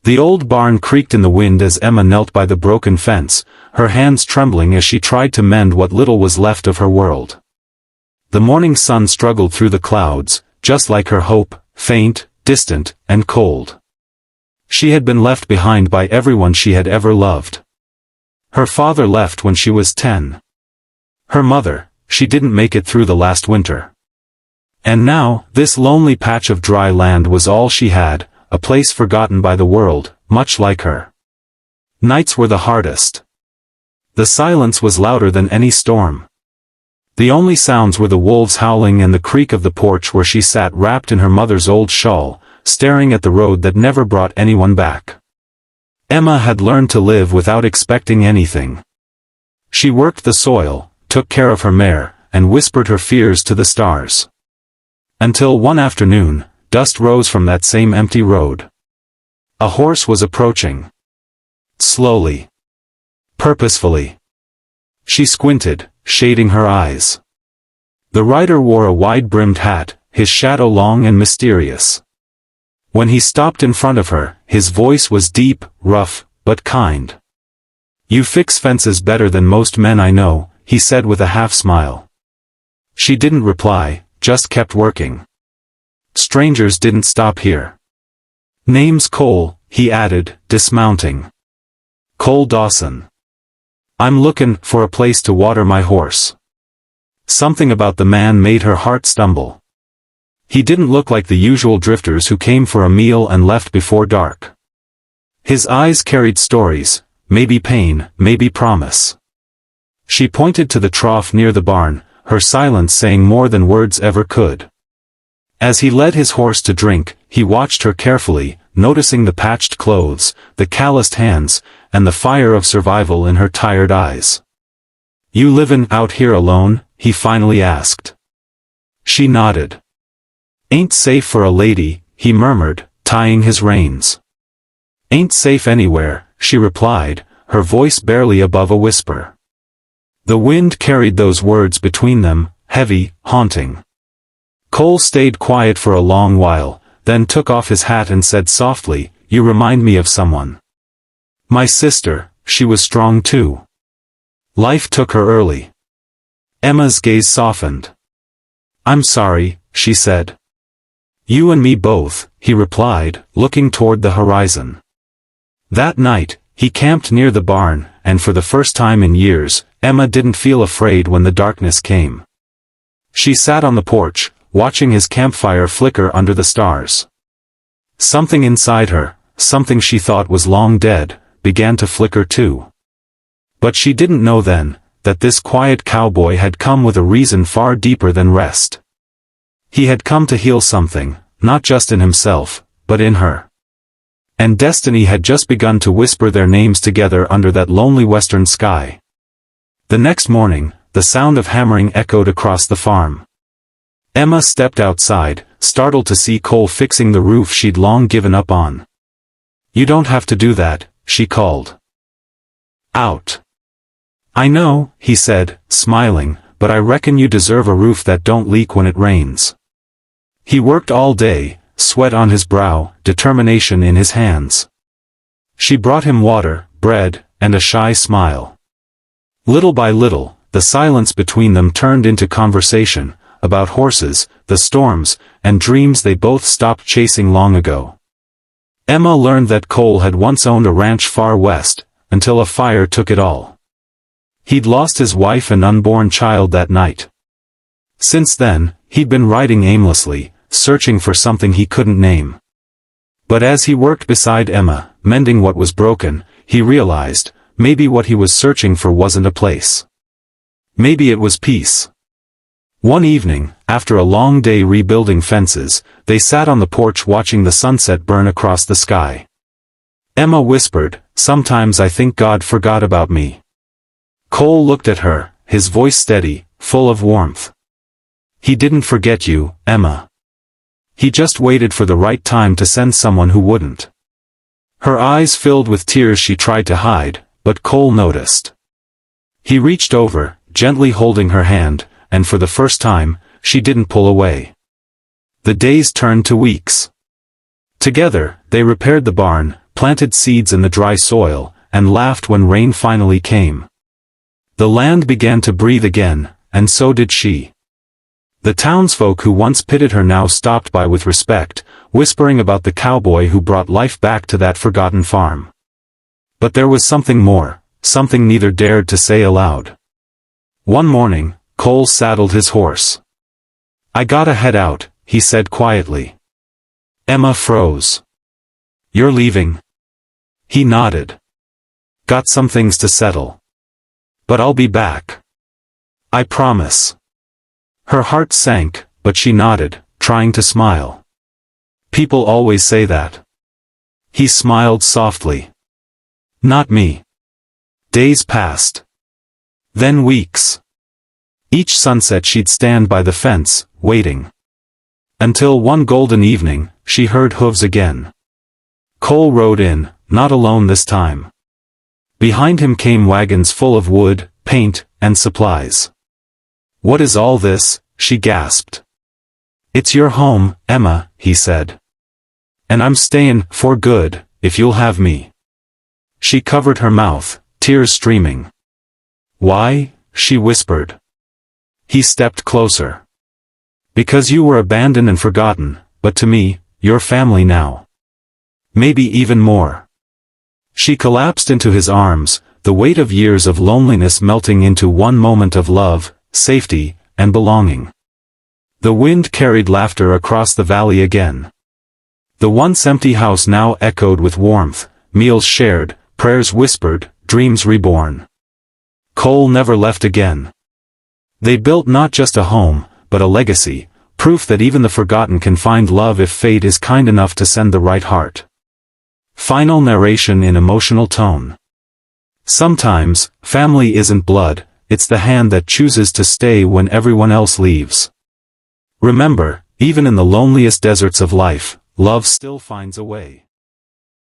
The old barn creaked in the wind as Emma knelt by the broken fence, her hands trembling as she tried to mend what little was left of her world. The morning sun struggled through the clouds, just like her hope, faint, distant, and cold. She had been left behind by everyone she had ever loved. Her father left when she was 10. Her mother, she didn't make it through the last winter. And now, this lonely patch of dry land was all she had, a place forgotten by the world, much like her. Nights were the hardest. The silence was louder than any storm. The only sounds were the wolves howling and the creak of the porch where she sat wrapped in her mother's old shawl, staring at the road that never brought anyone back. Emma had learned to live without expecting anything. She worked the soil, took care of her mare, and whispered her fears to the stars. Until one afternoon, dust rose from that same empty road. A horse was approaching. Slowly. Purposefully. She squinted, shading her eyes. The rider wore a wide-brimmed hat, his shadow long and mysterious. When he stopped in front of her, his voice was deep, rough, but kind. "You fix fences better than most men I know," he said with a half-smile. She didn't reply, just kept working. "Strangers didn't stop here." "Name's Cole," he added, dismounting. "Cole Dawson. I'm lookin' for a place to water my horse." Something about the man made her heart stumble. He didn't look like the usual drifters who came for a meal and left before dark. His eyes carried stories, maybe pain, maybe promise. She pointed to the trough near the barn, her silence saying more than words ever could. As he led his horse to drink, he watched her carefully, noticing the patched clothes, the calloused hands, and the fire of survival in her tired eyes. "You livin' out here alone?" he finally asked. She nodded. "Ain't safe for a lady," he murmured, tying his reins. "Ain't safe anywhere," she replied, her voice barely above a whisper. The wind carried those words between them, heavy, haunting. Cole stayed quiet for a long while, then took off his hat and said softly, "You remind me of someone. My sister, she was strong too. Life took her early." Emma's gaze softened. "I'm sorry," she said. "You and me both," he replied, looking toward the horizon. That night, he camped near the barn, and for the first time in years, Emma didn't feel afraid when the darkness came. She sat on the porch, watching his campfire flicker under the stars. Something inside her, something she thought was long dead, began to flicker too. But she didn't know then, that this quiet cowboy had come with a reason far deeper than rest. He had come to heal something, not just in himself, but in her. And destiny had just begun to whisper their names together under that lonely western sky. The next morning, the sound of hammering echoed across the farm. Emma stepped outside, startled to see Cole fixing the roof she'd long given up on. "You don't have to do that," she called. "Out." "I know," he said, smiling, "but I reckon you deserve a roof that don't leak when it rains." He worked all day, sweat on his brow, determination in his hands. She brought him water, bread, and a shy smile. Little by little, the silence between them turned into conversation, about horses, the storms, and dreams they both stopped chasing long ago. Emma learned that Cole had once owned a ranch far west, until a fire took it all. He'd lost his wife and unborn child that night. Since then, he'd been riding aimlessly, searching for something he couldn't name. But as he worked beside Emma, mending what was broken, he realized, maybe what he was searching for wasn't a place. Maybe it was peace. One evening, after a long day rebuilding fences, they sat on the porch watching the sunset burn across the sky. Emma whispered, "Sometimes I think God forgot about me." Cole looked at her, his voice steady, full of warmth. "He didn't forget you, Emma. He just waited for the right time to send someone who wouldn't." Her eyes filled with tears she tried to hide, but Cole noticed. He reached over, gently holding her hand, and for the first time, she didn't pull away. The days turned to weeks. Together, they repaired the barn, planted seeds in the dry soil, and laughed when rain finally came. The land began to breathe again, and so did she. The townsfolk who once pitied her now stopped by with respect, whispering about the cowboy who brought life back to that forgotten farm. But there was something more, something neither dared to say aloud. One morning, Cole saddled his horse. "I gotta head out," he said quietly. Emma froze. "You're leaving?" He nodded. "Got some things to settle. But I'll be back. I promise." Her heart sank, but she nodded, trying to smile. "People always say that." He smiled softly. "Not me." Days passed. Then weeks. Each sunset she'd stand by the fence, waiting. Until one golden evening, she heard hooves again. Cole rode in, not alone this time. Behind him came wagons full of wood, paint, and supplies. "What is all this?" she gasped. "It's your home, Emma," he said. "And I'm stayin' for good, if you'll have me." She covered her mouth, tears streaming. "Why?" she whispered. He stepped closer. "Because you were abandoned and forgotten, but to me, you're family now. Maybe even more." She collapsed into his arms, the weight of years of loneliness melting into one moment of love, safety, and belonging. The wind carried laughter across the valley again. The once empty house now echoed with warmth, meals shared, prayers whispered, dreams reborn. Cole never left again. They built not just a home, but a legacy, proof that even the forgotten can find love if fate is kind enough to send the right heart. Final narration in emotional tone. Sometimes, family isn't blood, it's the hand that chooses to stay when everyone else leaves. Remember, even in the loneliest deserts of life, love still finds a way.